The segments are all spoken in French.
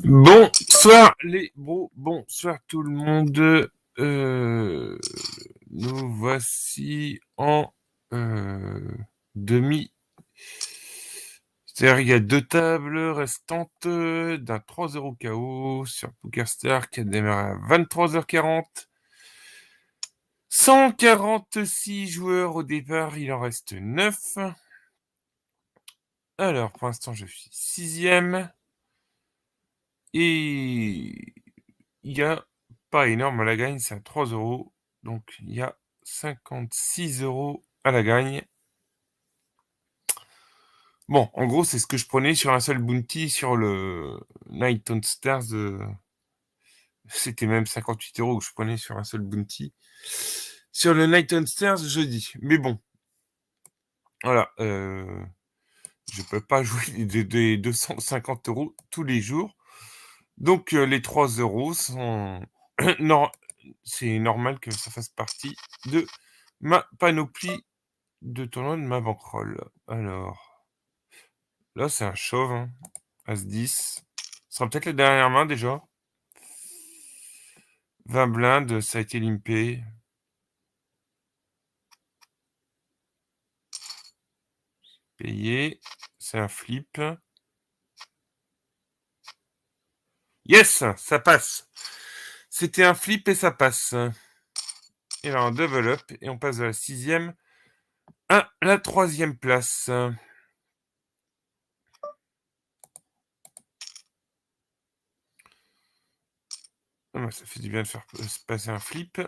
Bonsoir les bros, bonsoir tout le monde. Nous voici en demi. C'est-à-dire il y a deux tables restantes d'un 3-0 KO sur PokerStar qui a démarré à 23h40. 146 joueurs au départ, il en reste 9. Alors pour l'instant je suis 6e. Et il y a pas énorme à la gagne, c'est à 3 euros. Donc il y a 56 euros à la gagne. Bon, en gros, c'est ce que je prenais sur un seul bounty sur le Night on Stars. C'était même 58 euros que je prenais sur un seul bounty sur le Night on Stars jeudi. Mais bon, voilà. Je peux pas jouer des 250 euros tous les jours. Donc les 3 euros sont... non, c'est normal que ça fasse partie de ma panoplie de tournoi de ma bankroll. Alors, là c'est un chauve, hein. As-10. Ce sera peut-être la dernière main déjà. 20 blindes, ça a été limpé. Payé. C'est un flip. Yes, ça passe. C'était un flip et ça passe. Et là, un double up et on passe de la 6e à la 3e place. Ah, ça fait du bien de faire se passer un flip.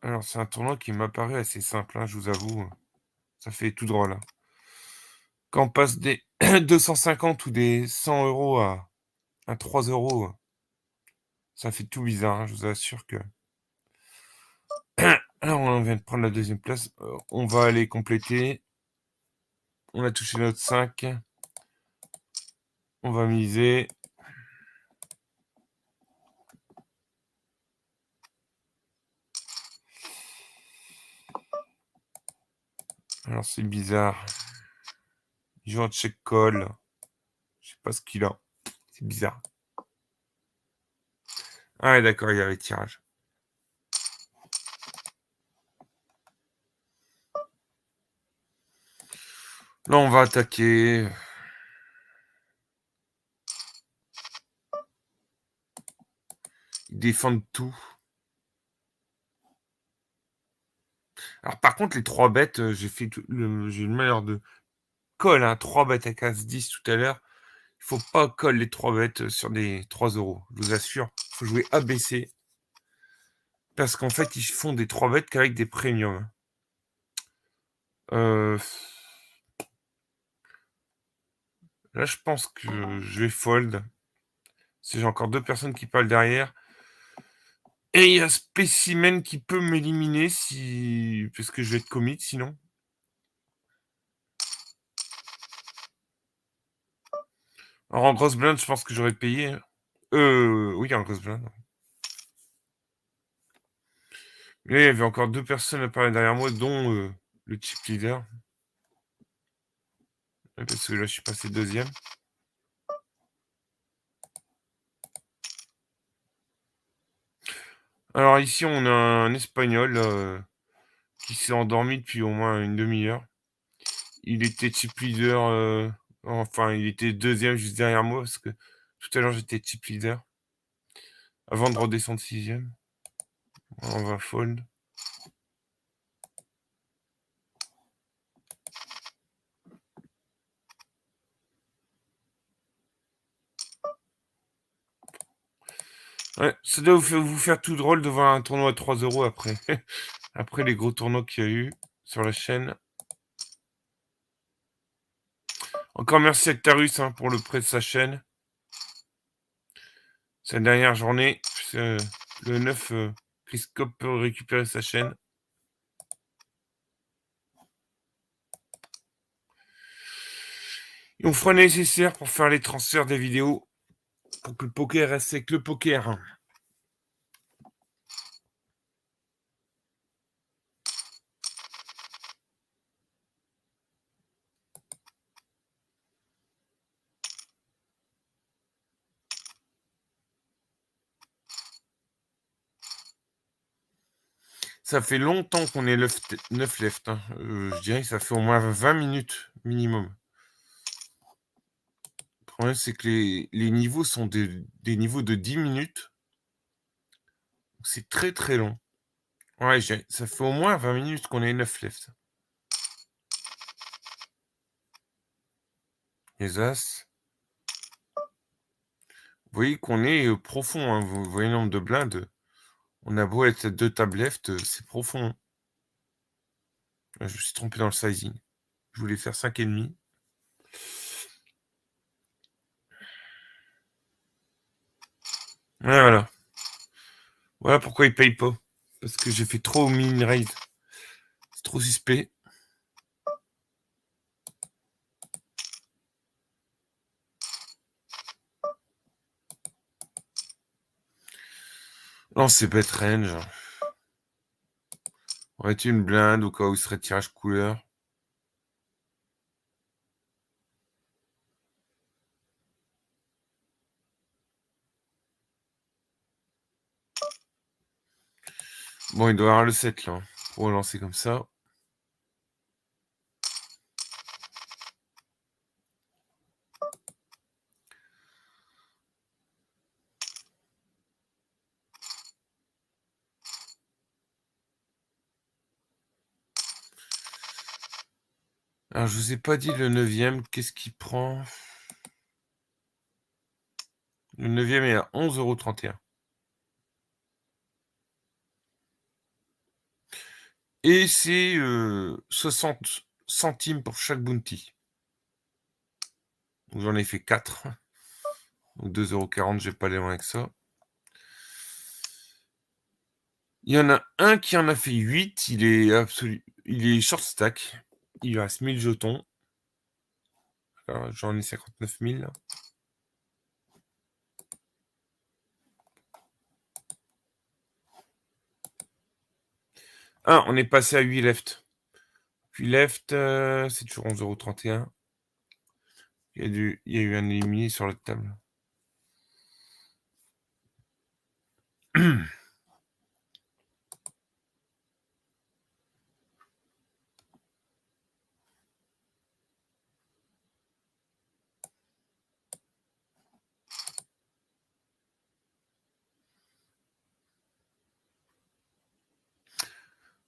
Alors, c'est un tournoi qui m'apparaît assez simple, hein, je vous avoue. Ça fait tout drôle. Hein. Quand on passe des 250 ou des 100 euros à 3 euros, ça fait tout bizarre, hein, je vous assure que... Alors, on vient de prendre la deuxième place. On va aller compléter. On a touché notre 5. On va miser. Alors, c'est bizarre. Il joue un check-call. Je sais pas ce qu'il a. C'est bizarre. Ah ouais, d'accord, il y avait tirage. Là, on va attaquer. Ils défendent tout. Alors, par contre, les 3 bêtes, j'ai le meilleur de call. Hein, 3 bêtes à casse 10 tout à l'heure. Il faut pas call les 3 bêtes sur des 3 euros. Je vous assure. Il faut jouer ABC. Parce qu'en fait, ils font des 3 bêtes qu'avec des premiums. Là, je pense que je vais fold. Si j'ai encore 2 personnes qui parlent derrière. Et il y a Spécimen qui peut m'éliminer si... parce que je vais être commit sinon. Alors en grosse blinde, je pense que j'aurais payé. Oui, en grosse blinde. Mais là, il y avait encore 2 personnes à parler derrière moi, dont le chip leader. Parce que là, je suis passé deuxième. Alors ici, on a un Espagnol qui s'est endormi depuis au moins une demi-heure. Il était chip leader, enfin, il était deuxième juste derrière moi, parce que tout à l'heure, j'étais chip leader. Avant de redescendre sixième. On va fold. Ouais, ça doit vous faire tout drôle de voir un tournoi à 3 euros après. Après les gros tournois qu'il y a eu sur la chaîne. Encore merci à Tarus pour le prêt de sa chaîne. Sa dernière journée, le 9, Chris Cop peut récupérer sa chaîne. Et on fera le nécessaire pour faire les transferts des vidéos pour que le poker reste avec le poker. Ça fait longtemps qu'on est 9 left. Hein. Je dirais que ça fait au moins 20 minutes minimum. Le problème, c'est que les niveaux sont des niveaux de 10 minutes. C'est très très long. Ouais, ça fait au moins 20 minutes qu'on est 9 left. Les As. Vous voyez qu'on est profond. Hein. Vous voyez le nombre de blindes. On a beau être 2 tables left, c'est profond. Je me suis trompé dans le sizing. Je voulais faire 5,5. Et voilà. Voilà pourquoi il paye pas. Parce que j'ai fait trop min raid. C'est trop suspect. Non, c'est bet range. Aurait-il une blinde au cas où il serait tirage couleur? Bon, il doit avoir le 7 là. Pour relancer comme ça. Alors, je vous ai pas dit le 9e. Qu'est-ce qu'il prend? Le 9e est à 11,31 €. Et c'est 60 centimes pour chaque bounty. Donc, j'en ai fait 4. Donc 2,40 €, je vais pas aller loin avec ça. Il y en a un qui en a fait 8. Il est short stack. Il reste 1000 jetons. Alors, j'en ai 59 000. Ah, on est passé à 8 left. Puis left, c'est toujours 11,31 €. Il y a eu un éliminé sur la table.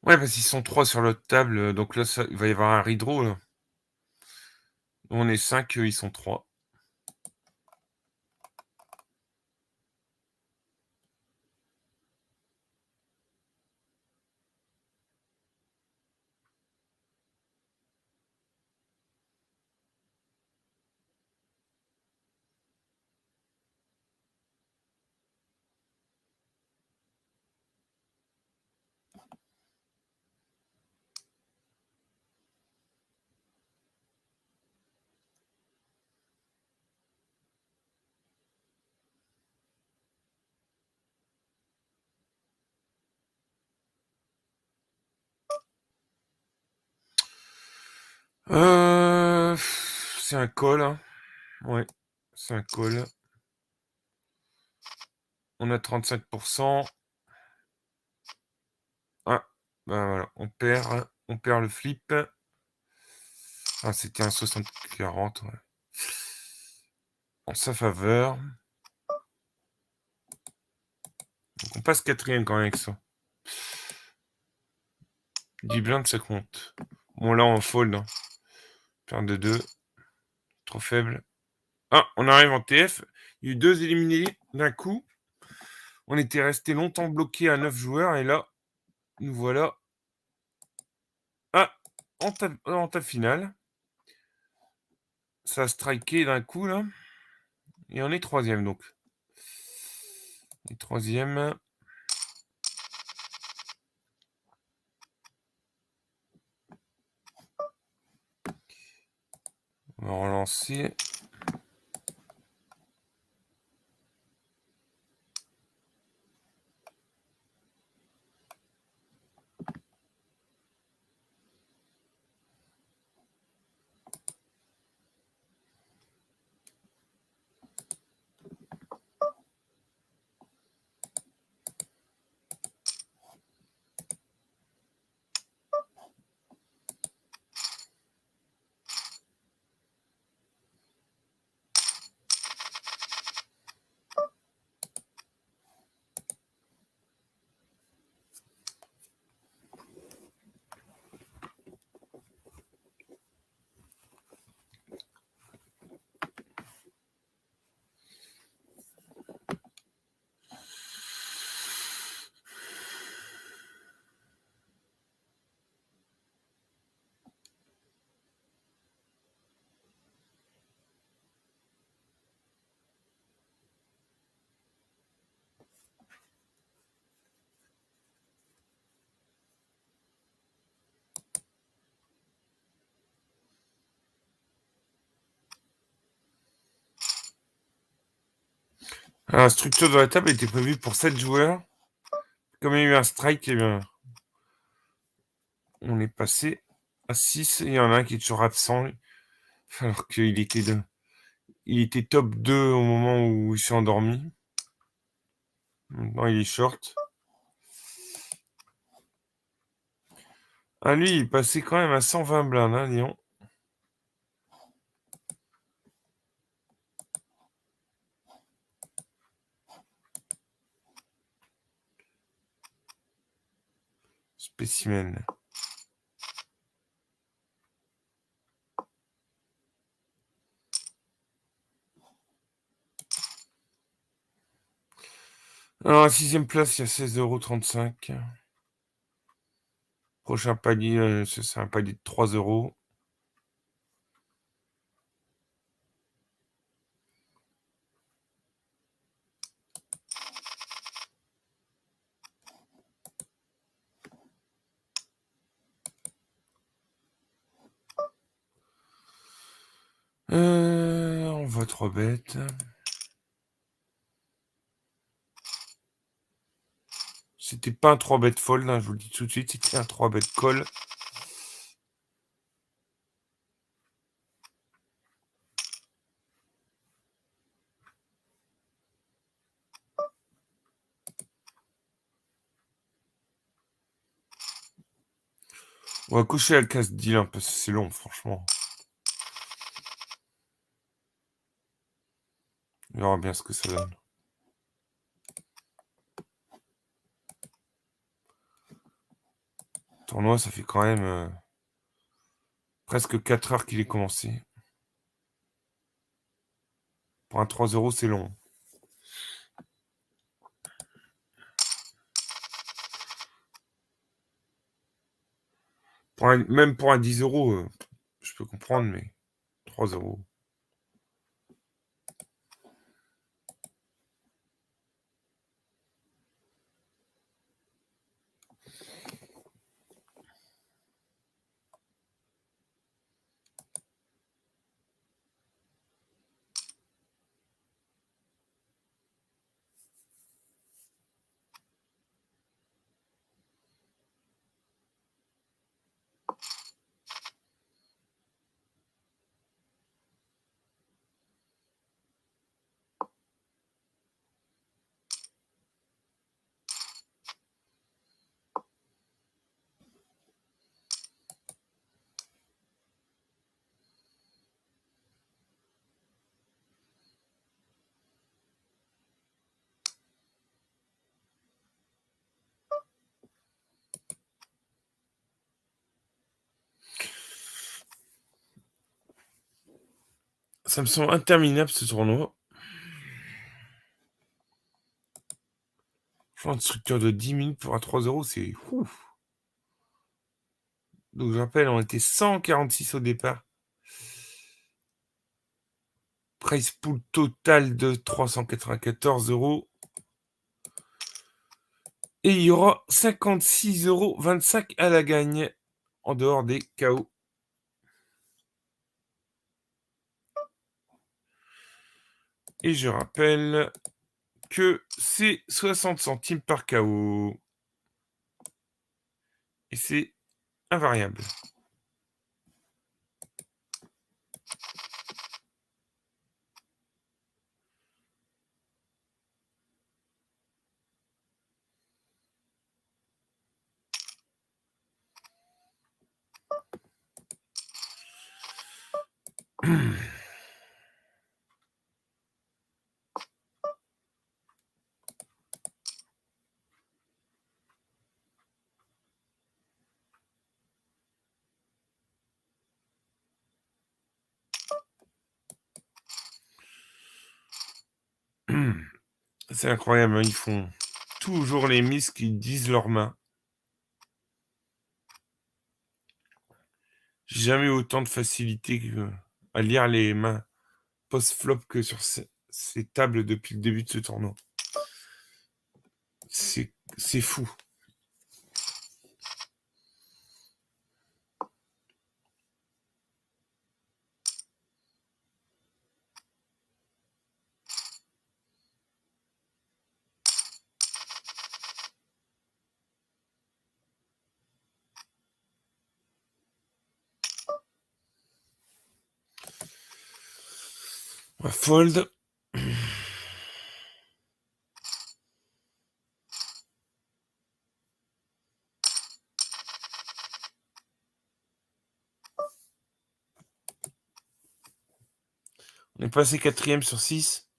Ouais, parce qu'ils sont 3 sur l'autre table. Donc là, il va y avoir un redraw. Là. On est 5, eux, ils sont 3. C'est un call. Hein. Ouais, c'est un call. On a 35%. Ah, ben voilà, on perd le flip. Ah, c'était un 60-40, ouais. En sa faveur. Donc on passe quatrième quand même avec ça. 10 blindes, ça compte. Bon, là, on fold. Hein. Paire de 2. Trop faible. Ah, on arrive en TF. Il y a eu 2 éliminés d'un coup. On était resté longtemps bloqué à 9 joueurs. Et là, nous voilà. Ah, en table finale. Ça a striké d'un coup, là. Et on est troisième, donc. Et troisième. On va relancer. La structure de la table était prévue pour 7 joueurs. Comme il y a eu un strike, eh bien, on est passé à 6. Il y en a un qui est toujours absent, alors qu'il était, il était top 2 au moment où il s'est endormi. Maintenant, il est short. Ah, lui, il passait quand même à 120 blindes, hein, disons. Spécimen. Alors, à 6ème place, il y a 16,35 €. Prochain palier, c'est un palier de 3 €. On voit 3 bêtes. C'était pas un 3 bêtes fold, hein, je vous le dis tout de suite, c'était un 3 bêtes call. On va cocher la case deal, hein, parce que c'est long, franchement. On verra bien ce que ça donne. Le tournoi, ça fait quand même presque 4 heures qu'il est commencé. Pour un 3 €, c'est long. Même pour un 10 €, je peux comprendre, mais 3 €. Ça me semble interminable, ce tournoi. Une structure de 10 minutes pour un 3 €, c'est fou. Donc, je rappelle, on était 146 au départ. Price pool total de 394 €. Et il y aura 56,25 € à la gagne, en dehors des KO. Et je rappelle que c'est 60 centimes par KO. Et c'est invariable. C'est incroyable, hein, ils font toujours les mises qu'ils disent leurs mains. J'ai jamais eu autant de facilité à lire les mains post-flop que sur ces tables depuis le début de ce tournoi. C'est fou. On va fold. On est passé quatrième sur 6.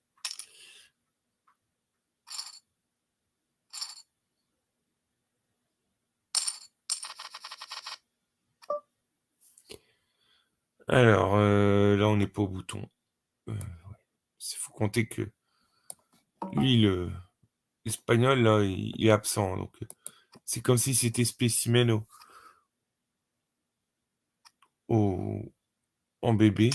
Alors, là, on n'est pas au bouton. Il faut compter que lui, l'espagnol, là, il est absent. Donc, c'est comme si c'était spécimen en bébé.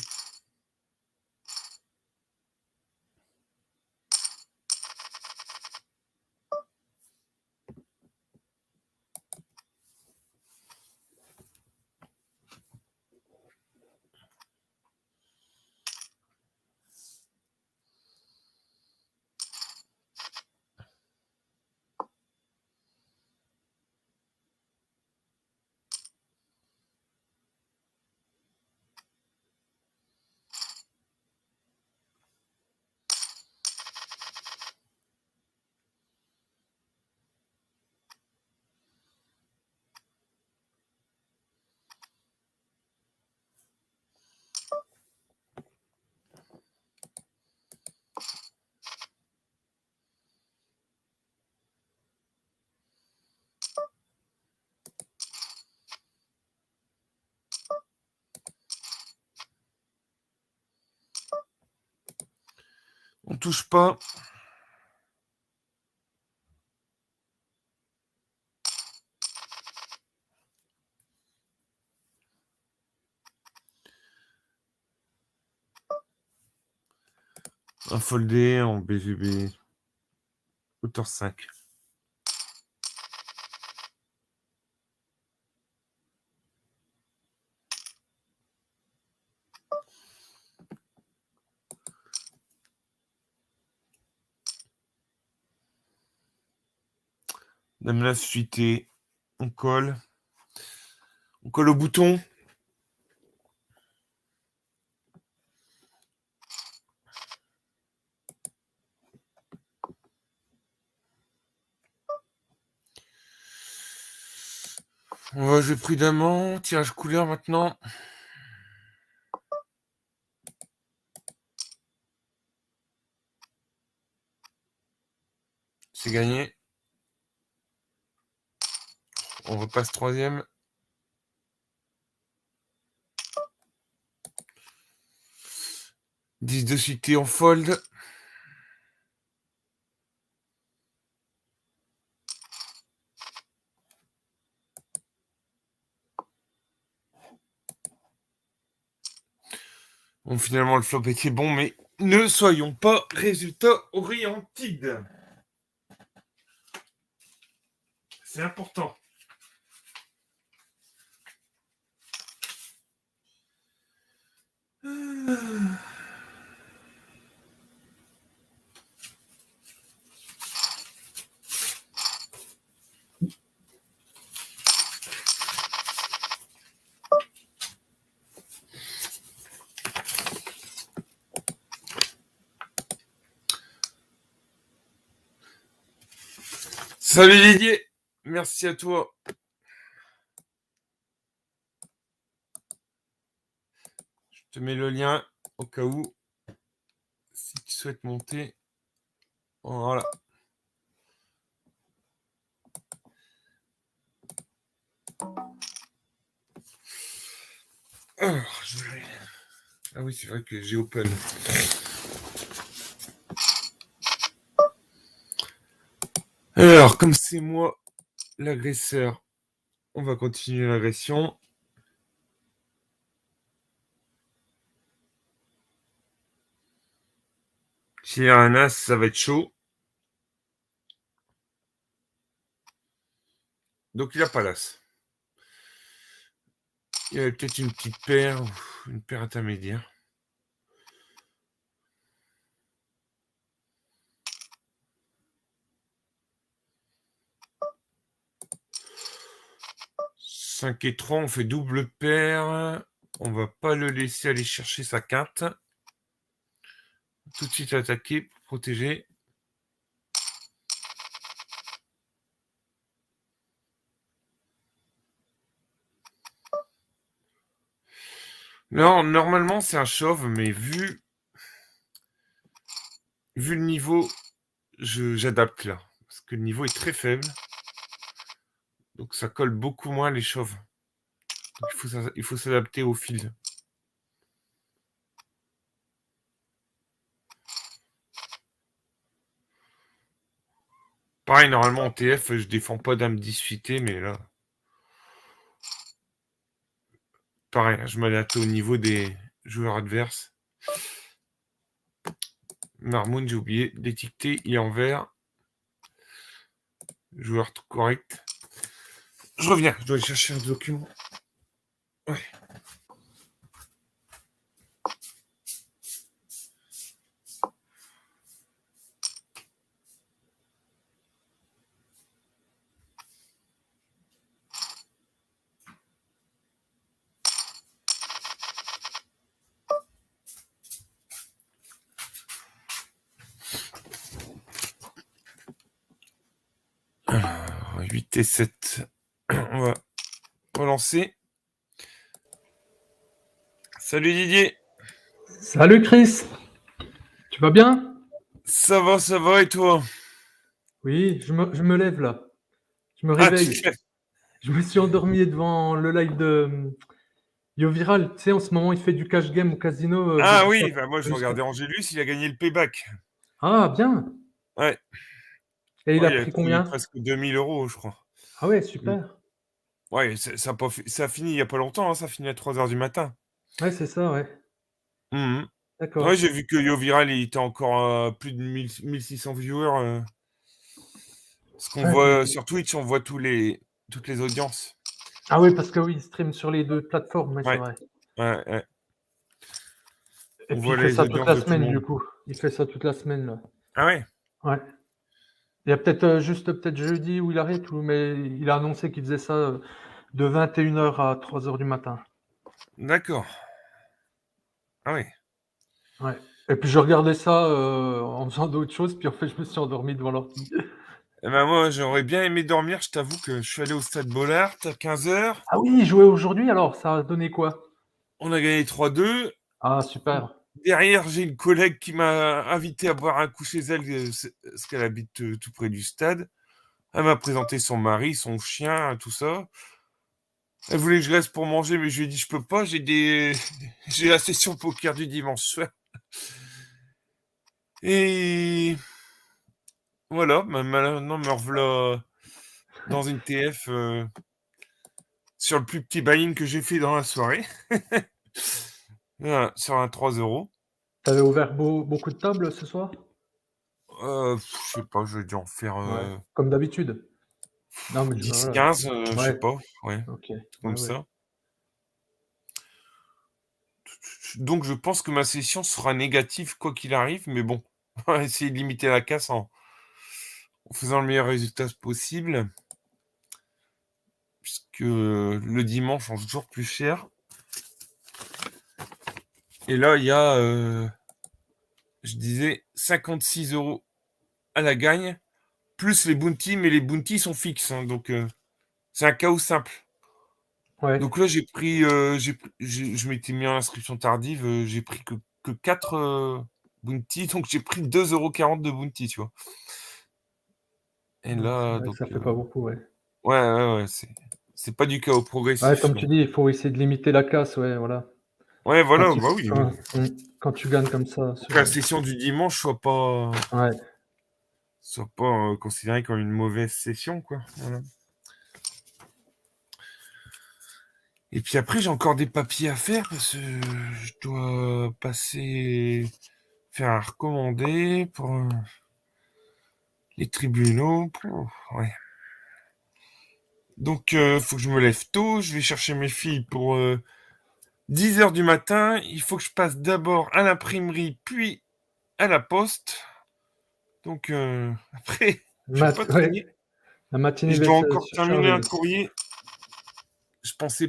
On touche pas. Un foldé en BVB. Hauteur 5. Dame la suité. On colle. On colle au bouton. On va jouer prudemment. Tirage couleur maintenant. C'est gagné. On repasse troisième. Dix de suité en fold. Bon, finalement, le flop était bon, mais ne soyons pas résultat oriented. C'est important. Salut Didier, merci à toi. Je te mets le lien au cas où, si tu souhaites monter. Voilà. Ah oui, c'est vrai que j'ai open. Alors, comme c'est moi l'agresseur, on va continuer l'agression. S'il y a un as, ça va être chaud. Donc il n'a pas l'as. Il y avait peut-être une petite paire, une paire intermédiaire. Cinq et 3, on fait double paire. On va pas le laisser aller chercher sa quinte. tout de suite attaquer pour protéger. Non, normalement, c'est un chauve, mais vu le niveau, j'adapte là. Parce que le niveau est très faible. Donc, ça colle beaucoup moins les chauves. Donc, il faut s'adapter au fil. Pareil, normalement, en TF, je défends pas dame 10 suité, mais là... Pareil, je m'adapte au niveau des joueurs adverses. Marmoun, j'ai oublié d'étiqueter, il est en vert. Joueur correct. Je reviens, je dois aller chercher un document. Ouais. Alors, 8 et 7. On va relancer. Salut Didier. Salut Chris, tu vas bien? Ça va, et toi? Oui, je me lève là, je me Ah, tu réveille. sais. Je me suis endormi devant le live de YoViral. Tu sais, en ce moment, il fait du cash game au casino. J'ai Ah vu ça. oui, bah moi je J'ai vu ça. regardais Angélus, il a gagné le payback. Ah, bien. Ouais, Et il ouais a il a pris pris combien? presque 2000 €, je crois. Ah ouais, Mm. super. Ouais, ça a fini il y a pas longtemps, hein, ça a fini à 3 heures du matin. Ouais, c'est ça, ouais. Mhm. Ouais, D'accord. j'ai vu que YoViral, il était encore à plus de 1600 viewers. Ce qu'on Ouais. voit sur Twitch, on voit toutes les audiences. Ah oui, parce que oui, il stream sur les deux plateformes, oui, c'est Ouais, vrai. ouais. Et On puis voit il fait les ça toute audiences la de tout le semaine, du monde. coup. Il fait ça toute la semaine, là. Ah ouais, Ouais. Il y a peut-être juste peut-être jeudi où il arrête, mais il a annoncé qu'il faisait ça de 21h à 3h du matin. d'accord. Ah ouais. Ouais. Et puis je regardais ça, en faisant d'autres choses, puis en fait, je me suis endormi devant l'ordi. Eh ben moi, j'aurais bien aimé dormir. Je t'avoue que je suis allé au stade Bollaert à 15 heures. Ah oui, il jouait aujourd'hui alors, ça a donné quoi? On a gagné 3-2. Ah super. Derrière, j'ai une collègue qui m'a invité à boire un coup chez elle, parce qu'elle habite tout près du stade. Elle m'a présenté son mari, son chien, tout ça. Elle voulait que je reste pour manger, mais je lui ai dit je peux pas, j'ai la session poker du dimanche soir. Et voilà, maintenant me revoilà dans une TF sur le plus petit buy-in que j'ai fait dans la soirée. Voilà, sur un 3 €. T'avais ouvert beaucoup de tables ce soir? Je sais pas, je vais dû en faire Ouais, comme d'habitude? Non mais je voilà. 10-15, je sais Ouais, pas, ouais, OK. Ouais, comme ouais. ça. Donc je pense que ma session sera négative quoi qu'il arrive, mais bon, on va essayer de limiter la casse en faisant le meilleur résultat possible, puisque le dimanche on joue toujours plus cher. Et là, il y a, je disais, 56 € à la gagne, plus les bounties, mais les bounties sont fixes, hein, donc c'est un chaos simple. Ouais. Donc là, je m'étais mis en inscription tardive, j'ai pris que 4 bounties, donc j'ai pris 2,40 € de bounty, tu vois. Et Ouais, c'est là, vrai que donc ça fait pas beaucoup, ouais. ouais, c'est pas du chaos Ouais, progressif, comme non. tu dis, il faut essayer de limiter la casse, ouais, voilà. Ouais, Quand voilà, tu bah oui, quand tu gagnes comme ça pour que sur, la session du dimanche ouais. soit pas considérée comme une mauvaise session, quoi. Voilà. Et puis après, j'ai encore des papiers à faire parce que je dois faire un recommandé pour les tribunaux. Ouais. Donc, faut que je me lève tôt. Je vais chercher mes filles pour 10 heures du matin. Il faut que je passe d'abord à l'imprimerie, puis à la poste. Donc, après, je vais pas Ouais, traîner. la Et matinée je va dois se encore terminer un surcharger. courrier. Je pensais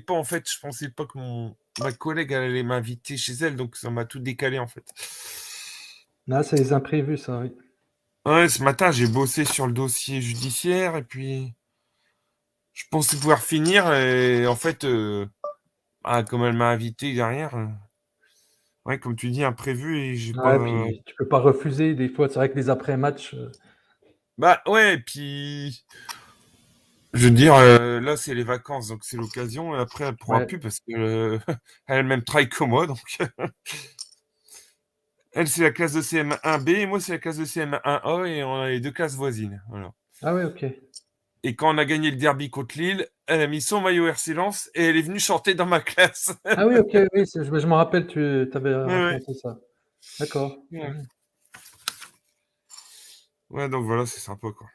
pas que ma collègue allait m'inviter chez elle, donc ça m'a tout décalé, en fait. Là, c'est les imprévus, ça, oui. Ouais, ce matin, j'ai bossé sur le dossier judiciaire et puis je pensais pouvoir finir et en fait, comme elle m'a invité derrière, ouais, comme tu dis, imprévu et j'ai Ouais, pas. puis tu peux pas refuser des fois. C'est vrai que les après-matchs, Bah ouais, et puis je veux dire, là, c'est les vacances, donc c'est l'occasion. Et après, elle pourra ouais. plus parce que elle a le même travail que moi, donc elle, c'est la classe de CM1B et moi, c'est la classe de CM1A et on a les deux classes voisines. Voilà. Ah ouais, OK. Et quand on a gagné le derby contre Lille, elle a mis son maillot RC Lens et elle est venue chanter dans ma classe. Ah oui, OK, oui, je m'en rappelle, tu avais Ouais, ouais. raconté ça. D'accord. Ouais, Mmh. ouais, donc voilà, c'est sympa, quoi.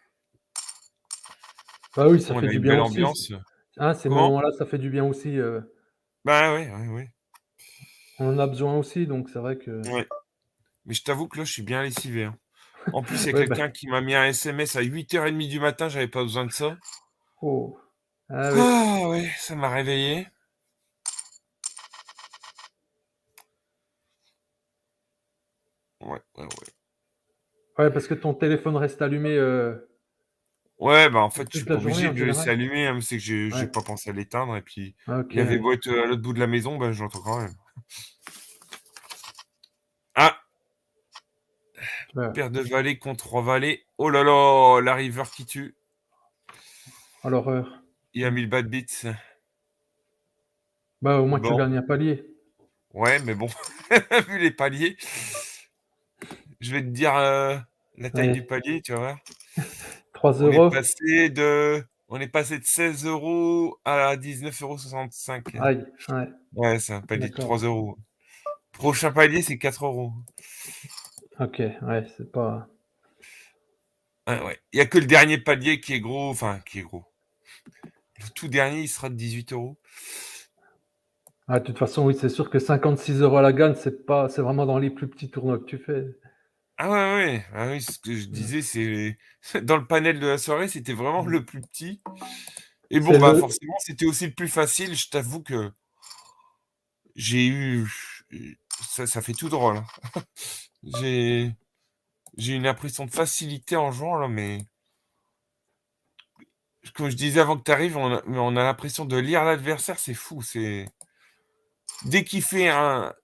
Bah oui, ça On fait a du une bien belle aussi, ambiance. ces Comment? moments-là, ça fait du bien aussi, Bah ouais, ouais, ouais. on en a besoin aussi, donc c'est vrai que Ouais. Mais je t'avoue que là, je suis bien lessivé, hein. En plus, il y a ouais, bah quelqu'un qui m'a mis un SMS à 8h30 du matin, j'avais pas besoin de ça. oh, ah oui. Ah ouais, ça m'a réveillé. Ouais, ouais, ouais. Ouais, parce que ton téléphone reste allumé, Ouais, bah en fait, je suis toute pas la journée obligé en de le laisser général? allumé, hein, mais c'est que j'ai Ouais. pas pensé à l'éteindre et puis Ah OK, il avait oui. beau être à l'autre bout de la maison, bah je l'entends quand même. Ah, Ouais. paire de valets contre 3 valets. Oh là là, la river qui tue. Oh l'horreur. Il a Mmh. mis le bad beats. Bah, au moins tu Bon, gagnes un palier. ouais, mais bon, vu les paliers, je vais te dire la taille du Allez, palier, tu vas voir. 3 On est €. passé de 16 € à 19,65 €. Aïe, ouais, Ouais, c'est un palier de d'accord. 3 €. Prochain palier, c'est 4 €. OK, ouais, c'est pas Ah ouais. Il y a que le dernier palier qui est gros, enfin qui est gros. Le tout dernier, il sera de 18 €. ah, de toute façon, oui, c'est sûr que 56 € à la gagne, c'est vraiment dans les plus petits tournois que tu fais. Ah ouais, ouais, ah oui, ce que je Mmh. disais, c'est dans le panel de la soirée, c'était vraiment Mmh. le plus petit. Et bon, C'est bah le forcément, c'était aussi le plus facile. Je t'avoue que j'ai eu ça fait tout drôle, hein. J'ai j'ai une impression de facilité en jouant là, mais comme je disais avant que tu arrives, on a l'impression de lire l'adversaire, c'est fou. C'est dès qu'il fait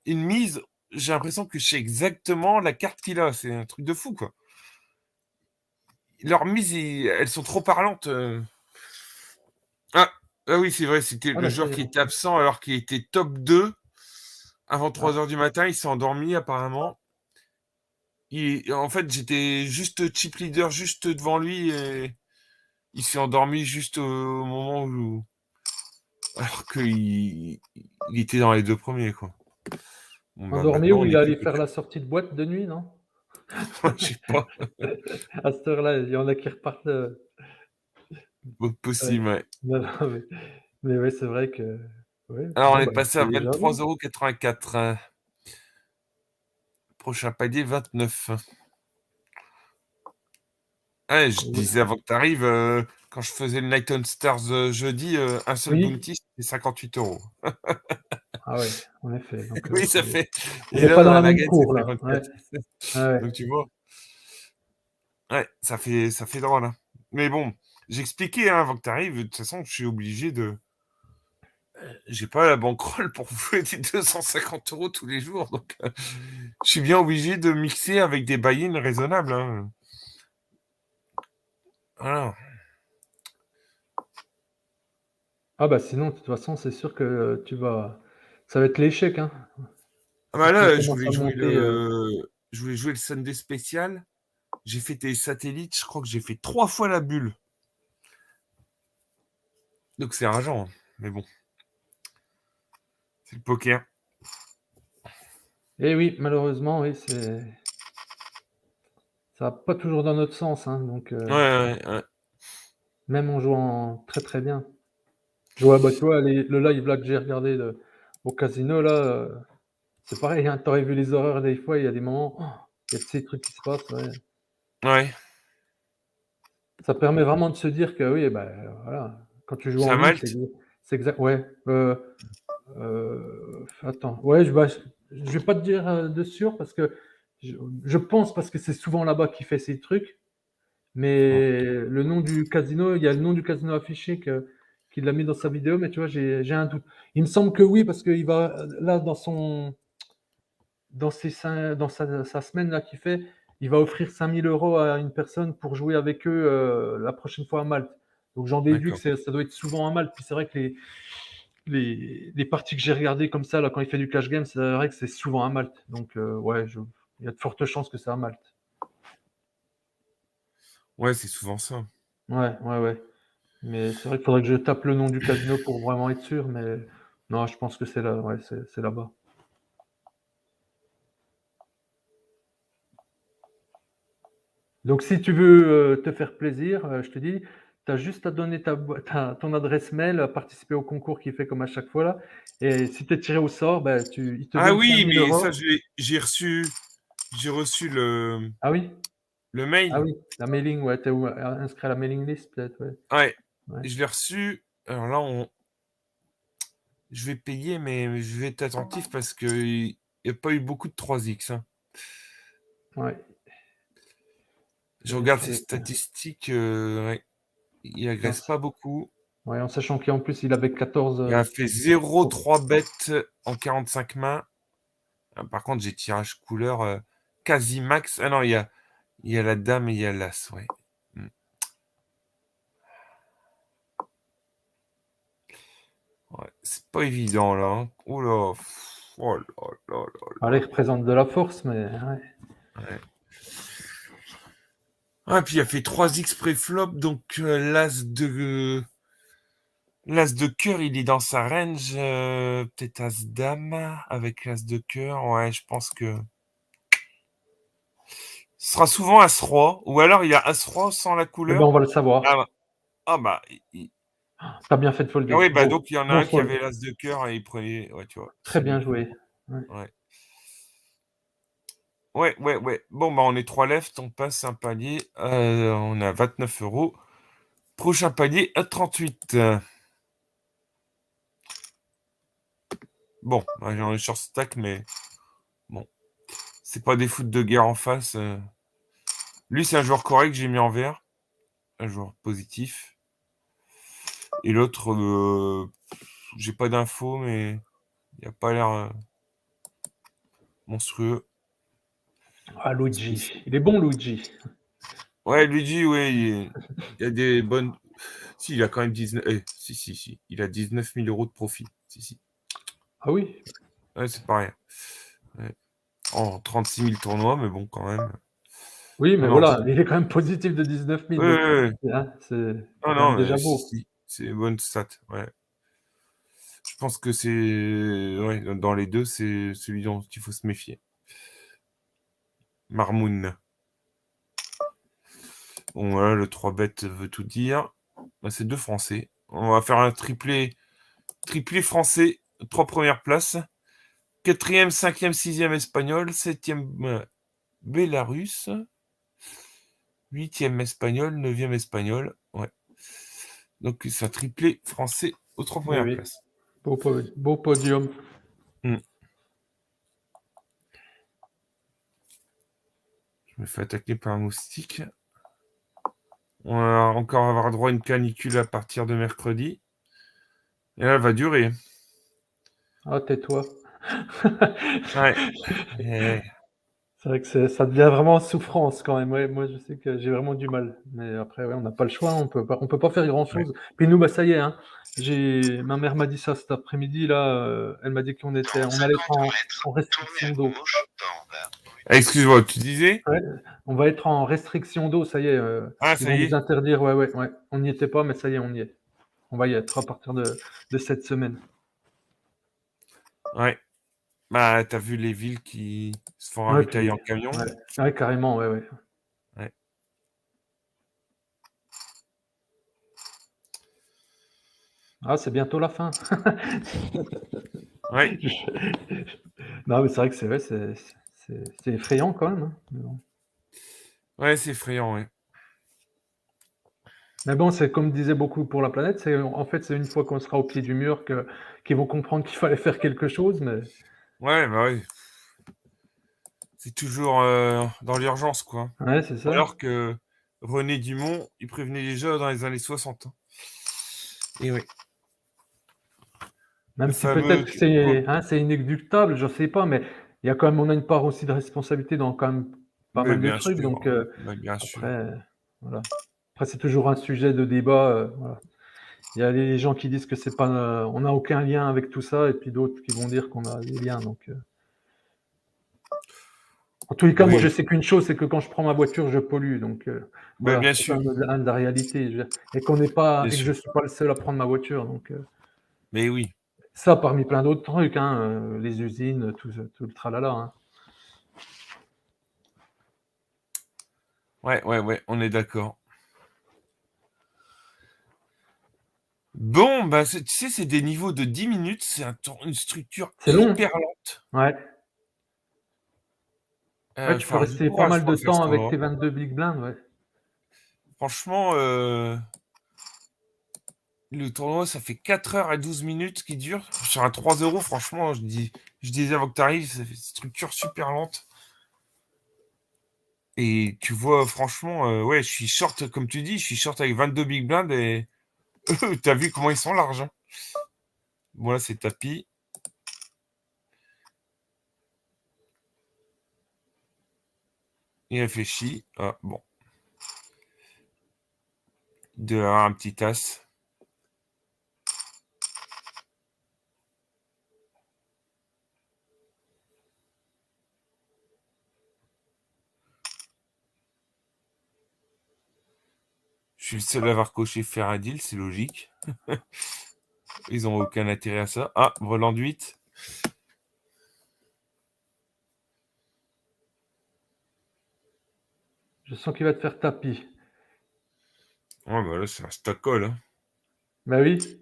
une mise, j'ai l'impression que je sais exactement la carte qu'il a. C'est un truc de fou, quoi. Leurs mises, elles sont trop parlantes. Ah, ah oui, c'est vrai, c'était ah le bah, joueur qui était absent alors qu'il était top 2 avant ah, 3 heures du matin. Il s'est endormi apparemment. En fait, j'étais juste chip leader, juste devant lui et il s'est endormi juste au moment où. Alors qu'il était dans les deux premiers, quoi. Bon, bah endormi maintenant, ou on il est est plus allé que faire la sortie de boîte de nuit, non? je sais pas, À cette heure-là, il y en a qui repartent, ouais. possible, ouais. Non, non, mais ouais, c'est vrai que ouais, Alors, on bon, est bah, passé c'est à déjà bien. 23,84 €. Prochain palier, 29. Ouais, je disais avant que tu arrives, quand je faisais le Night on Stars jeudi, un seul Oui? bounty, c'était 58 €. Ah ouais, en effet, donc Oui, ça c'est fait. on Et n'est pas dans là, la la même gagne, c'est cour là, ouais, 54. ouais, ouais. Donc, tu vois, ouais, ça fait drôle, hein. Mais bon, j'expliquais hein, avant que tu arrives, de toute façon, je suis obligé de. J'ai pas la bankroll pour jouer des 250 € tous les jours, donc je suis bien obligé de mixer avec des buy-in raisonnables, hein. Voilà. Ah bah, sinon, de toute façon, c'est sûr que ça va être l'échec, hein. Ah Si bah tu là, commences à monter, je voulais jouer le Sunday spécial. J'ai fait tes satellites, je crois que j'ai fait 3 fois la bulle. Donc c'est rageant, hein. Mais bon, c'est le poker. eh oui, malheureusement, oui, ça va pas toujours dans notre sens, hein, donc Ouais, ouais, ouais. même en jouant très, très bien. Ouais, bah, tu vois, le live là que j'ai regardé au casino là, c'est pareil, hein, tu aurais vu les horreurs des fois, il y a des moments, il y a de ces trucs qui se passent, ouais. Ouais. Ça permet vraiment de se dire que oui, bah, voilà, quand tu joues C'est en à ligne, Malte? c'est exact ouais, attends, ouais, je vais pas te dire, de sûr parce que Je pense parce que c'est souvent là-bas qu'il fait ces trucs, Ouais, mais le nom du casino, il y a le nom du casino affiché qu'il a mis dans sa vidéo, mais tu vois, j'ai un doute. Il me semble que oui, parce qu'il va là dans sa semaine là qu'il fait, il va offrir 5 000 € à une personne pour jouer avec eux la prochaine fois à Malte. Donc j'en déduis que d'accord. ça doit être souvent à Malte. Puis c'est vrai que les parties que j'ai regardées comme ça, là, quand il fait du cash game, c'est vrai que c'est souvent à Malte. Donc ouais, il y a de fortes chances que c'est à Malte. Ouais, c'est souvent ça. Ouais, ouais, ouais. Mais c'est vrai qu'il faudrait que je tape le nom du casino pour vraiment être sûr, mais non, je pense que c'est là, ouais, c'est là-bas. Donc si tu veux te faire plaisir, je te dis, tu as juste à donner ton adresse mail, à participer au concours qu'il fait comme à chaque fois là. Et si tu es tiré au sort, ben, il te Ah donne cinq oui, mille mais ça, euros. j'ai reçu Ah oui? le Ah mail. oui, la mailing, ouais, tu es inscrit à la mailing list peut-être, ouais. Ouais, Ouais, je l'ai reçu. Alors là, je vais payer, mais je vais être attentif parce qu'il n'y a pas eu beaucoup de 3X, hein. ouais. Je regarde ses C'est statistiques, ouais, il en, agresse pas beaucoup. ouais, en sachant qu'en plus il avait 14. Il a fait 0,3 bêtes en 45 mains. Ah, par contre, j'ai tirage couleur quasi max. Ah non, il y a la dame et il y a l'as, ouais. Hmm. Ouais, c'est pas évident là, hein. Oh là. Oh là là là Allez, il représente de la force, mais ouais. là. Ouais. Ah, puis il a fait 3X pré-flop, donc l'as de cœur, il est dans sa range. Peut-être as-dame avec l'as de cœur. Ouais, je pense que ce sera souvent as-roi. Ou alors il y a as-roi sans la Eh ben, couleur. on va le savoir. Ah, ah bah, T'as bien fait de ah folder. oui, bah Beau. donc il y en a Bon un qui fold. avait l'as de cœur et il prenait. Ouais, tu vois, Très c'est bien lui. joué. Ouais. Ouais. Ouais, ouais, ouais. Bon, bah on est 3 left, on passe un palier. On a 29 euros. Prochain palier à 38. Bon, bah, j'en ai short stack, mais bon, c'est pas des foot de guerre en face. Lui, c'est un joueur correct, j'ai mis en vert. Un joueur positif. Et l'autre, j'ai pas d'infos, mais il a pas l'air monstrueux. Ah, Luigi. Il est bon, Luigi. Ouais, Luigi, ouais, il y a des bonnes. Si, il a quand même 19. Si, si, si. Il a 19 000 euros de profit. Si, si. Ah oui? Ouais, c'est pas rien. Ouais. En 36 000 tournois, mais bon, quand même. Oui, Non, mais non. voilà, il est quand même positif de 19 000, Ouais, donc ouais, ouais. hein, c'est Non, quand même non, déjà si, beau. si. C'est une bonne stat. Ouais. Je pense que c'est. Ouais, dans les deux, c'est celui dont il faut se méfier. Marmoun. Bon, voilà, le 3 bêtes veut tout dire. Bah, c'est deux Français. On va faire un triplé français, 3 premières places. Quatrième, cinquième, sixième espagnol. Septième Bélarus. Huitième espagnol. Neuvième espagnol. Ouais. Donc c'est un triplé français aux 3 premières Oui. places. Beau podium. Hmm. Je me fais attaquer par un moustique. On va encore avoir droit à une canicule à partir de mercredi. Et là, elle va durer. Ah, tais-toi. Ouais. Et- C'est vrai que ça devient vraiment souffrance quand même. Ouais, moi, je sais que j'ai vraiment du mal. Mais après, ouais, on n'a pas le choix. On peut pas faire ouais. grand-chose. Puis nous, bah, ça y est, hein. Ma mère m'a dit ça cet après-midi là. Elle m'a dit on allait être en restriction d'eau. Ah, excuse-moi, tu disais? Ouais, on va être en restriction d'eau. Ça y est, Ah, ils ça vont y nous est. interdire. Ouais, ouais, ouais. On n'y était pas, mais ça y est, on y est. On va y être à partir de cette semaine. Ouais. Bah, t'as vu les villes qui se font Ouais, ravitailler puis, en camion? ouais, ouais, carrément, ouais, ouais. Ouais. Ah, c'est bientôt la fin. Ouais. Non, mais c'est vrai que c'est vrai, c'est effrayant quand même, hein. Ouais, c'est effrayant, ouais. Mais bon, c'est comme disaient beaucoup pour la planète, en fait, c'est une fois qu'on sera au pied du mur qu'ils vont comprendre qu'il fallait faire quelque chose, mais Ouais, bah ouais. C'est toujours dans l'urgence, quoi. Ouais, c'est ça. Alors que René Dumont, il prévenait déjà dans les années 60. Hein. Et oui, le Même si fameux. peut-être que c'est inéluctable, je sais pas, mais il y a quand même on a une part aussi de responsabilité dans quand même pas Mais mal de bien trucs, sûr, donc mais bien sûr. après, voilà. Après c'est toujours un sujet de débat, voilà. Il y a les gens qui disent que c'est pas, on n'a aucun lien avec tout ça et puis d'autres qui vont dire qu'on a des liens, donc en tous les cas, moi je Oui, sais qu'une chose, c'est que quand je prends ma voiture, je pollue, donc mais voilà, bien c'est sûr, quand même la réalité, je veux dire et qu'on n'est pas bien et que sûr. je suis pas le seul à prendre ma voiture, donc Mais oui. ça parmi plein d'autres trucs, hein, les usines, tout le tralala, hein. Ouais, ouais, ouais, on est d'accord. Bon, bah, tu sais, c'est des niveaux de 10 minutes, c'est une structure C'est long, hyper lente. ouais. Ouais, tu Faut peux avoir du rester pas courage mal pour de le faire, temps ça. avec Hein. tes 22 big blinds, ouais. Franchement, le tournoi, ça fait 4 heures et 12 minutes qui dure. Sur un 3 euros, franchement, je disais avant que tu arrives, c'est une structure super lente. Et tu vois, franchement, ouais, je suis short, comme tu dis, je suis short avec 22 big blinds et t'as vu comment ils sont larges. Hein. Voilà, c'est tapis. Il réfléchit. Ah, bon. Dehors, un petit as. Je suis le seul à avoir coché faire un deal, c'est logique. Ils ont aucun intérêt à ça. Ah, volant de 8. Je sens qu'il va te faire tapis. Ouais, bah là, c'est un stock call. Hein. Bah oui.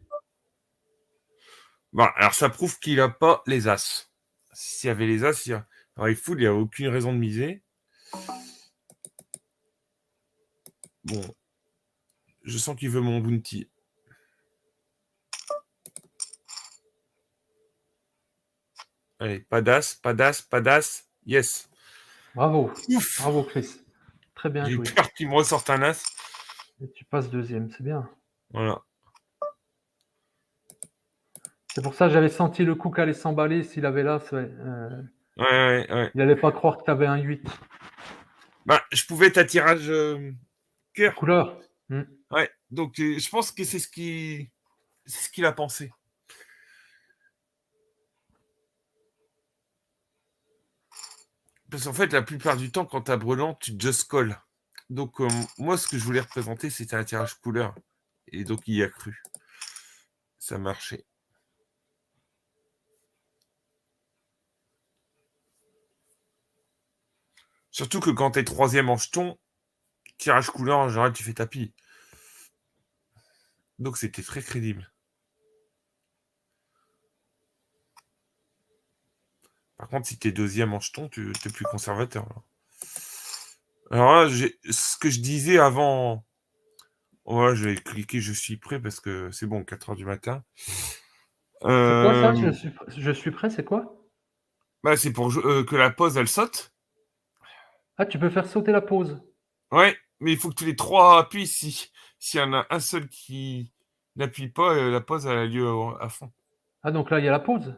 Bon, alors ça prouve qu'il a pas les as. S'il y avait les as, il fout, il n'y a aucune raison de miser. Bon, je sens qu'il veut mon bounty. Allez, pas d'as, pas d'as, pas d'as. Yes. Bravo. Ouf. Bravo Chris. Très bien J'ai eu joué. peur qu'il me ressorte un as. Et tu passes deuxième, c'est bien. Voilà. C'est pour ça que j'avais senti le coup qu'allait s'emballer s'il avait l'as, ouais. Ouais, ouais, ouais. Il allait pas croire que tu avais un 8. Bah, je pouvais être à tirage cœur. Couleur. Ouais. Donc, je pense que c'est ce qu'il a pensé. Parce qu'en fait, la plupart du temps, quand t'as brelan, tu just call. Donc, moi, ce que je voulais représenter, c'était un tirage couleur. Et donc, il y a cru. Ça marchait. Surtout que quand t'es troisième en jeton, tirage couleur, en général, tu fais tapis. Donc, c'était très crédible. Par contre, si t'es deuxième en jeton, tu es plus conservateur. Là. Alors là, ce que je disais avant... Ouais, je vais cliquer je suis prêt parce que c'est bon, 4 heures du matin. C'est quoi ça? Euh, Je suis prêt, c'est quoi? Bah, c'est pour que la pause, elle saute. Ah, tu peux faire sauter la pause. Ouais, mais il faut que tous les trois appuient. S'il y en a un seul qui n'appuie pas, la pause, elle a lieu à fond. Ah, donc là, il y a la pause.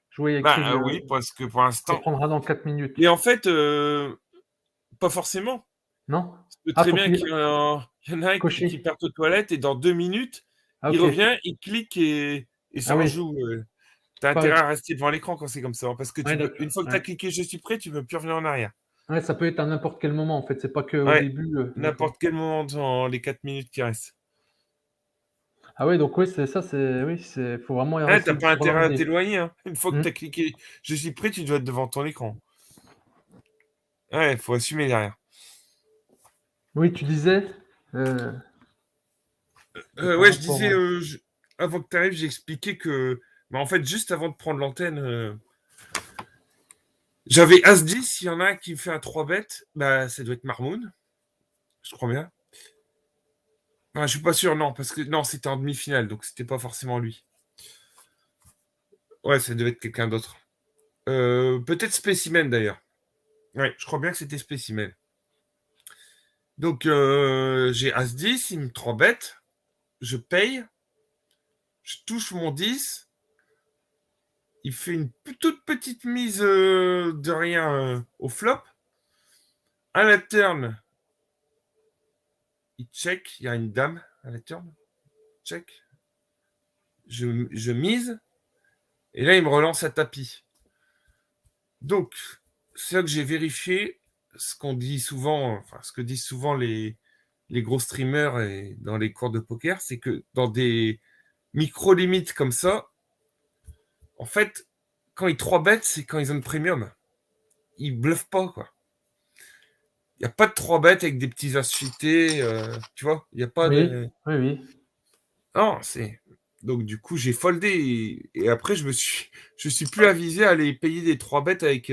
Je voyais écrit Bah oui, parce que pour ça l'instant... prendra dans 4 minutes. Et en fait, pas forcément. Non? Ça peut Ah, très faut bien qu'il qu'il y en a un qui cocher. parte aux toilettes et dans 2 minutes, Ah, il OK. revient, il clique et Ah ça oui, rejoue. T'as pareil. intérêt à rester devant l'écran quand c'est comme ça. Hein, parce que Ouais, une d'accord. fois que tu as Ouais. cliqué je suis prêt, tu ne peux plus revenir en arrière. Ouais, ça peut être à n'importe quel moment, en fait, c'est pas qu'au Ouais, début, d'accord. n'importe quel moment dans les 4 minutes qui restent. Ah ouais, donc oui, c'est ça, c'est oui, c'est faut vraiment y Ouais, t'as essayer de pas suivre intérêt à l'ordi. t'éloigner. Hein. Une fois que Mmh. tu as cliqué je suis prêt, tu dois être devant ton écran. Ouais, il faut assumer derrière. Oui, tu disais? Heu, C'était par Ouais, je rapport disais, à avant que tu arrives, j'ai expliqué que, bah, en fait, juste avant de prendre l'antenne, j'avais As-10, il y en a un qui me fait un 3 bêtes, bah, ça doit être Marmoun, je crois bien. Ah, je suis pas sûr, non, parce que non, c'était en demi-finale, donc c'était pas forcément lui. Ouais, ça devait être quelqu'un d'autre. Peut-être Spécimen d'ailleurs. Ouais, je crois bien que c'était spécimen. Donc, j'ai As-10, il me 3 bêtes. Je paye. Je touche mon 10. Il fait une toute petite mise de rien au flop. À la turn, il check. Il y a une dame à la turn. Check. Je mise. Et là, il me relance à tapis. Donc, c'est là que j'ai vérifié ce qu'on dit souvent, enfin, ce que disent souvent les gros streamers et dans les cours de poker, c'est que dans des micro-limites comme ça, en fait, quand ils 3 bêtes, c'est quand ils ont le premium. Ils bluffent pas, quoi. Il n'y a pas de 3 bêtes avec des petits as cheatés, tu vois. Il n'y a pas Oui, de. oui, oui. Non, c'est. Donc, du coup, j'ai foldé et après, je suis plus avisé à aller payer des 3 bêtes avec.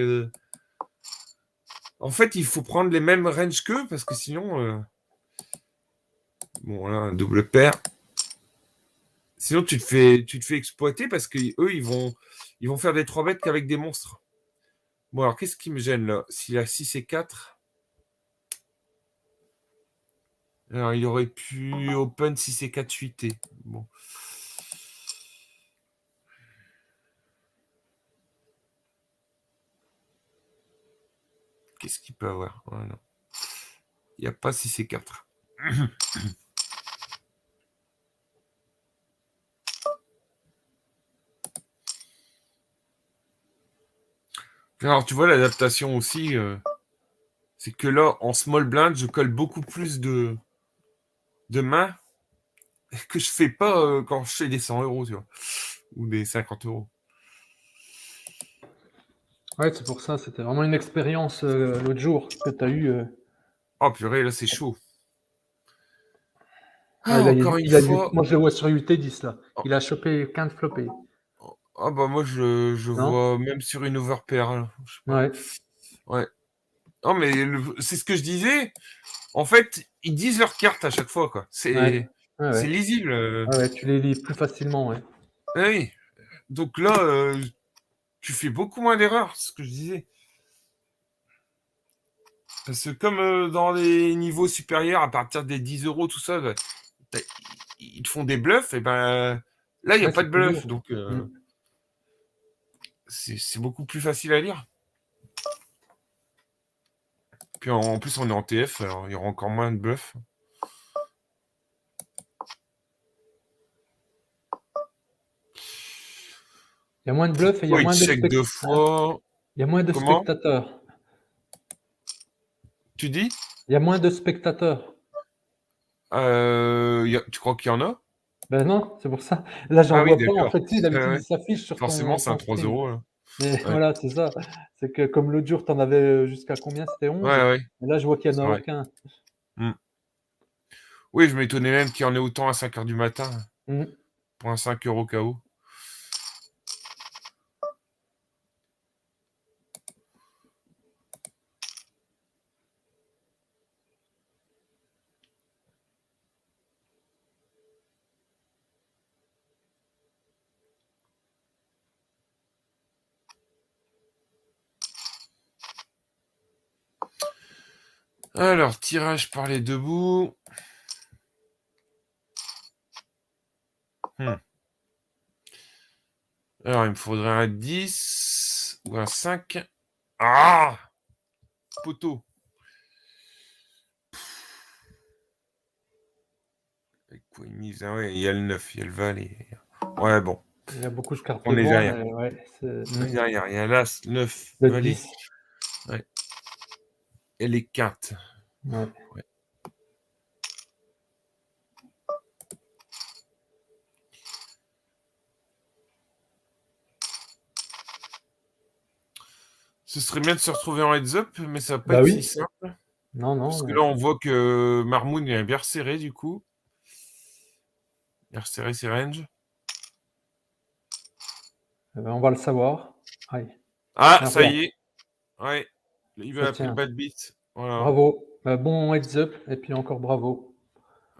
En fait, il faut prendre les mêmes ranges qu'eux parce que sinon. Bon, là, un double paire. Sinon, tu te fais exploiter parce que eux, ils vont faire des 3 bêtes qu'avec des monstres. Bon, alors, qu'est-ce qui me gêne là? S'il a 6 et 4. Alors, il aurait pu open 6 et 4 suité. Bon. Qu'est-ce qu'il peut avoir? Ouais, non. Il n'y a pas 6 et 4. Alors, tu vois, l'adaptation aussi, c'est que là, en small blind, je colle beaucoup plus de mains que je fais pas quand je fais des 100 euros, tu vois, ou des 50 euros. Ouais, c'est pour ça, c'était vraiment une expérience l'autre jour que tu as eu. Oh purée, là, c'est chaud. Ah, Ah, encore une fois. moi, je le vois sur UT10 là. Oh, Il a chopé 15 flopés. ah bah moi, je Non? vois même sur une overpair, là, je sais pas. Ouais, Ouais. Non, mais c'est ce que je disais. En fait, ils disent leurs cartes à chaque fois, quoi. ouais, ouais, C'est ouais. lisible. Ouais, ouais, tu les lis plus facilement, ouais. Ah oui. Donc là, tu fais beaucoup moins d'erreurs, c'est ce que je disais. Parce que comme dans les niveaux supérieurs, à partir des 10 euros, tout ça, bah, ils te font des bluffs, et ben là, il n'y a Ouais, pas c'est de plus bluff. lourd. Donc, Mm. c'est beaucoup plus facile à lire. Puis en plus, on est en TF, alors il y aura encore moins de bluffs. Il y a moins de bluffs et il y a Oh, il moins de check deux fois. il y a moins de Comment? spectateurs. Tu dis? Il y a moins de spectateurs. Tu crois qu'il y en a? Ben non, c'est pour ça. Là, j'en Ah oui, vois pas. En d'accord. fait, si, d'habitude, Ouais. il s'affiche sur Forcément, c'est un ton 3 stream. euros. Là. Mais Ouais. voilà, c'est ça. C'est que comme l'autre jour, tu en avais jusqu'à combien? C'était Ouais, 11. ouais, Et là, je vois qu'il n'y en c'est a vrai. aucun. Mm. Oui, je m'étonnais même qu'il y en ait autant à 5 heures du matin Mm. pour un 5 euros KO. Alors, tirage par les deux bouts. Hmm. Alors, il me faudrait un 10 ou un 5. Ah! Poteau. Avec quoi il mise? Ah ouais, il y a le 9, il y a le val. Ouais, bon. Il y a beaucoup de cartes On est devant, derrière. mais ouais, On est derrière. Il y a l'As, 9, le valet. 10. Ouais. Et les cartes. Ouais. Ouais. Ce serait bien de se retrouver en heads-up, mais ça va pas Bah être si oui. simple. Non, Parce que non. là, on voit que Marmoon est bien resserré, du coup. Il a resserré ses ranges. Eh ben, on va le savoir. Aïe. Ah, Ah, ça regarde, y est. Ouais. Il ça va appeler le tient. bad beat. Voilà. Bravo. Bon heads up. Et puis encore bravo.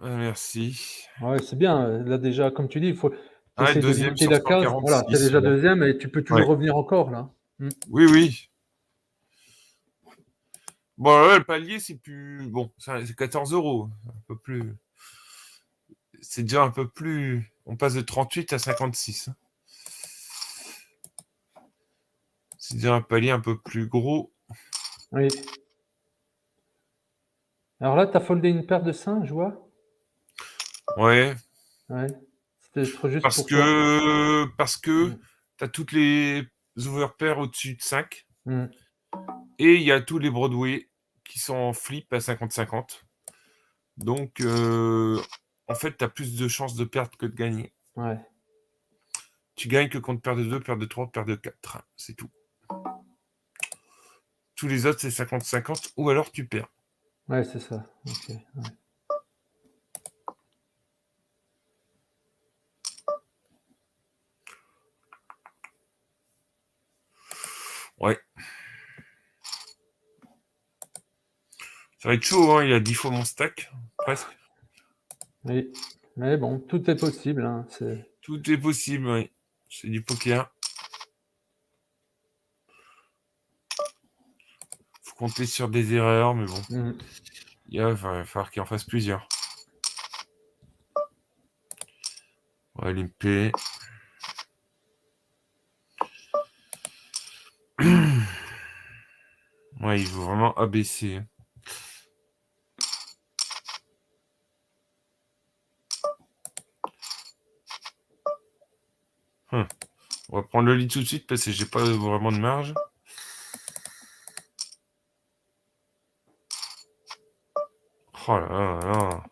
Ah, merci. Ouais, c'est bien. Là, déjà, comme tu dis, il faut tu Ah, essaies de deuxième limiter sur la case. Voilà, tu es 146. déjà Bon. deuxième et tu peux Ouais. toujours revenir encore, là. Mm. Oui, oui. Bon, là, le palier, c'est plus. Bon, c'est 14 euros. Un peu plus. C'est déjà un peu plus. On passe de 38 à 56. C'est déjà un palier un peu plus gros. Oui. Alors là, tu as foldé une paire de 5, je vois? Ouais. Ouais. C'était trop juste Parce pour toi? que Mmh. tu as toutes les overpairs au-dessus de 5. Mmh. Et il y a tous les Broadway qui sont en flip à 50-50. Donc, en fait, tu as plus de chances de perdre que de gagner. Ouais. Tu gagnes que contre paire de 2, paire de 3, paire de 4. C'est tout. Tous les autres, c'est 50-50 ou alors tu perds. Ouais, c'est ça. OK, ouais. Ouais. Ça va être chaud, hein. Il y a 10 fois mon stack, presque. Oui. Mais bon, tout est possible, hein, c'est Tout est possible, oui. C'est du poker. Faut compter sur des erreurs, mais bon. mmh. Va falloir qu'il en fasse plusieurs. Ouais, limper. Ouais, il veut vraiment abaisser. On va prendre le lit tout de suite parce que j'ai pas vraiment de marge. Oh là là là.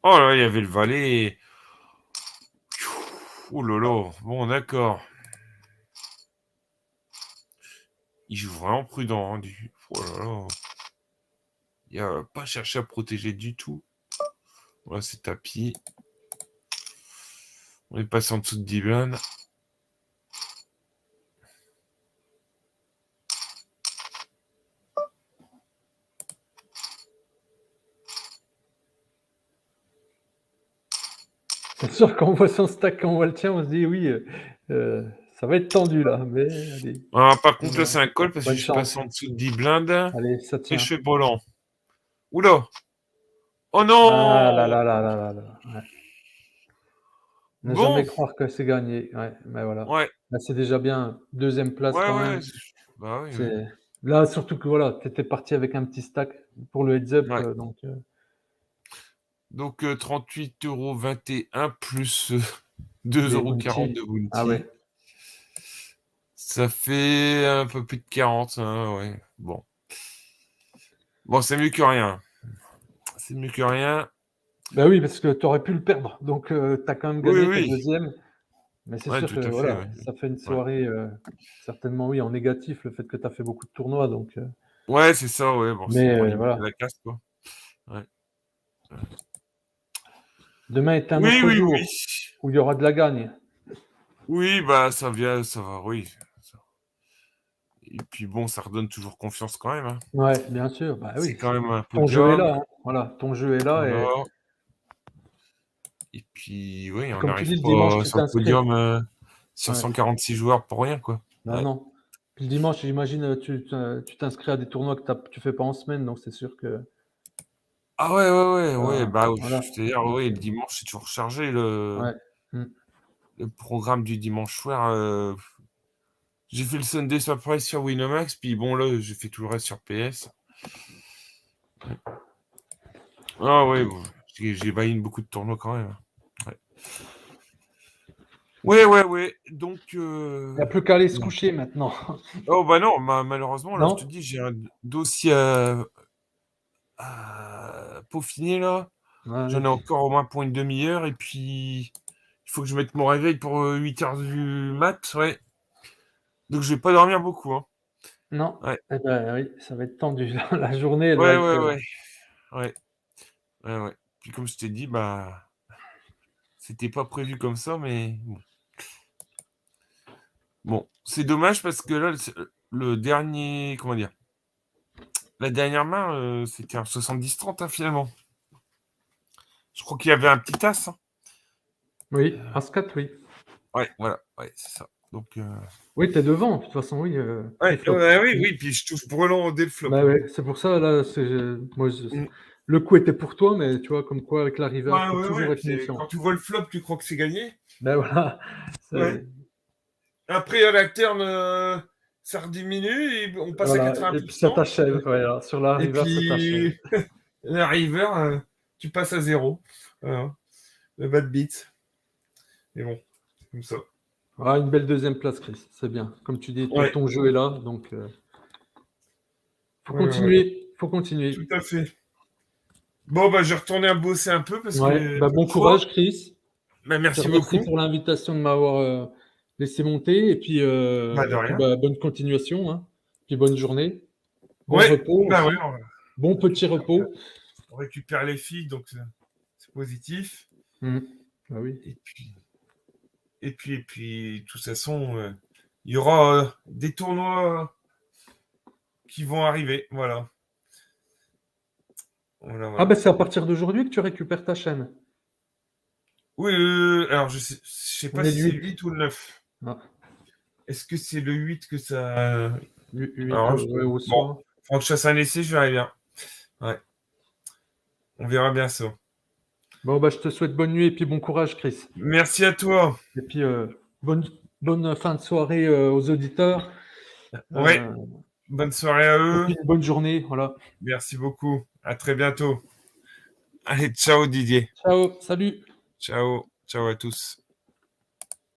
Oh là, il y avait le valet. Oh là là. Bon, d'accord. Il joue vraiment prudent. Hein, oh là là. Il a pas cherché à protéger du tout. Voilà, c'est tapis. On est passé en dessous de 10 blindes. C'est sûr quand on voit son stack, quand on voit le tien, on se dit: «Oui, ça va être tendu là», mais allez, Ah, par on contre, là, verra. c'est un call parce que Bonne je suis passé chance. en dessous de 10 blindes. Allez, ça Et je tient. fais volant. Oula. Oh Ah là non. là là là là là, ouais. Ne jamais Bon. croire que c'est gagné, ouais, mais voilà. Ouais. Là, c'est déjà bien, 2e place Ouais, quand ouais. même. Bah oui, oui. C'est là, surtout que voilà, tu étais parti avec un petit stack pour le heads up, Ouais. donc Donc, 38,21 € plus 2,40 les euros quarante bounty de ah ouais. bounty. Ça fait un peu plus de 40, hein, ouais. Bon. Bon, c'est mieux que rien. C'est mieux que rien. Bah oui, parce que tu aurais pu le perdre, donc tu as quand même Oui, gagné, tu es oui. 2e, mais c'est Ouais, sûr tout que à fait, voilà, ouais. ça fait une Ouais. soirée, certainement oui, en négatif, le fait que tu as fait beaucoup de tournois, donc Ouais, c'est ça, ouais. Bon, c'est mais pour limiter voilà. la casse, quoi. Ouais. Demain est un Oui, autre oui, oui. jour où il y aura de la gagne. Oui, bah, ça va, oui. Et puis bon, ça redonne toujours confiance quand même, hein. Ouais, bien sûr, bah C'est oui, quand même un ton jeu est podium. là, hein, voilà, ton jeu est là et Voilà. Et puis, oui, on comme tu n'arrive dis, le dimanche, pas tu sur le t'inscris. podium sur Ouais, 146 joueurs pour rien, quoi. bah Ouais. non. Puis le dimanche, j'imagine, tu t'inscris à des tournois que tu fais pas en semaine, donc c'est sûr que Ah ouais, ouais, ouais, ouais, ça bah, voilà, c'est-à-dire, donc oui, le dimanche, c'est toujours chargé ouais. Mmh. le programme du dimanche soir. J'ai fait le Sunday Surprise sur Winamax, puis bon, là, j'ai fait tout le reste sur PS. Ah ouais, bon, j'ai buy-in beaucoup de tournois quand même. Ouais, ouais, ouais, ouais. Donc, Il y a plus qu'à aller se bon. coucher maintenant. Oh bah non, malheureusement, là, je te Non? dis, j'ai un dossier à peaufiner, là. Ouais, J'en ai encore au moins pour une demi-heure, et puis il faut que je mette mon réveil pour 8 heures du mat, ouais. Donc je vais pas dormir beaucoup, hein. non. Ouais, Eh ben, oui, ça va être tendu. La journée, elle va ouais, être, ouais, ouais, ouais, ouais, ouais. Puis comme je t'ai dit, bah, c'était pas prévu comme ça, mais bon. Bon, c'est dommage parce que là, le dernier, comment dire, la dernière main, c'était un 70-30, hein, finalement. Je crois qu'il y avait un petit as, hein. oui, As-4, oui. Ouais, voilà, ouais, c'est ça. Donc, Oui, tu es devant, de toute façon, oui, ouais, pré-flop. oui, Mmh. oui, puis je touche brelan dès le flop, Bah, hein. ouais, c'est pour ça là, c'est moi je Mmh. le coup était pour toi, mais tu vois, comme quoi avec la river, Ouais, faut ouais, toujours ouais, être c'est quand méfiant. tu vois le flop, tu crois que c'est gagné. Ben voilà, Ouais. c'est Après, à la turn, ça rediminue et on passe à voilà et puis ça 80. t'achève, voilà, sur la Et river, ça t'achève. puis, la river, tu passes à 0. Voilà, le bad beat. Mais bon, c'est comme ça. Ah, une belle 2e place, Chris, c'est bien. Comme tu dis, Ouais, ton jeu est là, donc faut ouais, ouais, ouais, continuer, faut tout continuer. à fait. Bon, bah, je vais retourner à bosser un peu parce Ouais, que bah, bon cette fois, courage, Chris. bah, Je te merci remercie beaucoup. pour l'invitation de m'avoir, laissé monter Bah, de et puis, rien. bah, bonne continuation, hein. Puis bonne journée. Bon Ouais, repos bah ouais, aussi. Bon petit repos. on récupère les filles, donc c'est positif. Mmh. Bah, oui. Et puis, de toute façon, il y aura des tournois qui vont arriver. Voilà. Voilà, Ah, voilà. bah, c'est à partir d'aujourd'hui que tu récupères ta chaîne? Oui, alors je sais On pas est si le c'est le 8. 8 ou le 9. Ah, Est-ce que c'est le 8 que ça. 8, Alors, ouais, au bon, soir. faut que je fasse un essai, je verrai bien. Ouais, on verra bien ça. Bon, bah, je te souhaite bonne nuit et puis bon courage, Chris. Merci à toi. Et puis, bonne bonne fin de soirée, aux auditeurs, Ouais, heu bonne soirée à et eux. puis une bonne journée, voilà. Merci beaucoup. À très bientôt. Allez, ciao Didier. Ciao, salut. Ciao. Ciao à tous.